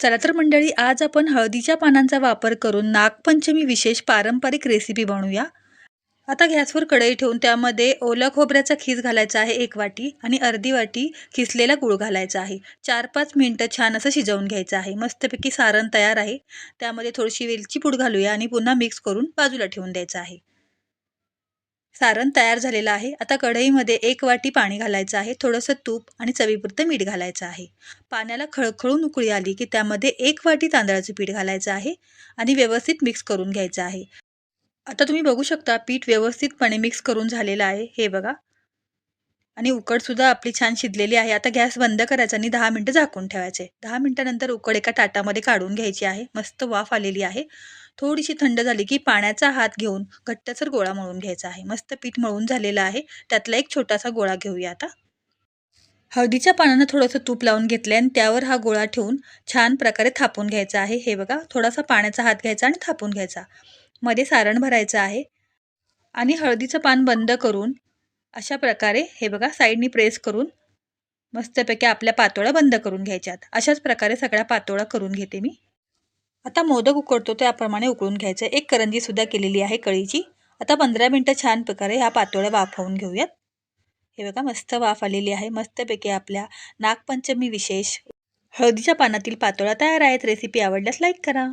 चला तर मंडळी, आज आपण हळदीच्या पानांचा वापर करून नागपंचमी विशेष पारंपरिक रेसिपी बनवूया। आता गॅसवर कढई ठेवून त्यामध्ये ओल्या खोबऱ्याचा खीस घालायचा आहे 1 वाटी आणि अर्धी वाटी किसलेला गूळ घालायचा आहे। 4-5 मिनिटं छान असं शिजवून घ्यायचं आहे। मस्तपैकी सारण तयार आहे। त्यामध्ये थोडीशी वेलची पूड घालूया आणि पुन्हा मिक्स करून बाजूला ठेवून द्यायचं आहे। सारण तयार झालेलं आहे। आता कढईमध्ये 1 वाटी पाणी घालायचं आहे, थोडंसं तूप आणि चवीपुरतं मीठ घालायचं आहे। पाण्याला खळखळून उकळी आली की त्यामध्ये 1 वाटी तांदळाचं पीठ घालायचं आहे आणि व्यवस्थित मिक्स करून घ्यायचं आहे। आता तुम्ही बघू शकता पीठ व्यवस्थितपणे मिक्स करून झालेलं आहे, हे बघा। आणि उकड सुद्धा आपली छान शिजलेली आहे। आता गॅस बंद करायचा आणि 10 मिनिटं झाकून ठेवायचे। 10 मिनिटांनंतर उकड एका ताटामध्ये काढून घ्यायची आहे। मस्त वाफ आलेली आहे। थोडीशी थंड झाली की पाण्याचा हात घेऊन घट्टसर गोळा मळून घ्यायचा आहे। मस्त पीठ मळून झालेलं आहे। त्यातला एक छोटासा गोळा घेऊया आता। हळदीच्या पानांना थोडंसं तूप लावून घेतले आणि त्यावर हा गोळा ठेवून छान प्रकारे थापून घ्यायचा आहे। हे बघा, थोडासा पाण्याचा हात घ्यायचा आणि थापून घ्यायचा। मध्ये सारण भरायचं आहे आणि हळदीचं पान बंद करून अशा प्रकारे हे बघा साइडनी प्रेस करून मस्तपैकी आपल्या पातोळ्या बंद करून घ्यायच्यात। अशाच प्रकारे सगळ्या पातोळ्या करून घेते मी। आता मोदक उकडतो त्याप्रमाणे उकळून घ्यायचं। एक करंजी सुद्धा केलेली आहे कळीची। आता 15 मिनिटं छान प्रकारे ह्या पातोळ्या वाफवून घेऊयात। हे बघा, मस्त वाफ आलेली आहे। मस्तपैकी आपल्या नागपंचमी विशेष हळदीच्या पानातील पातोळ्या तयार आहेत। रेसिपी आवडल्यास लाईक करा।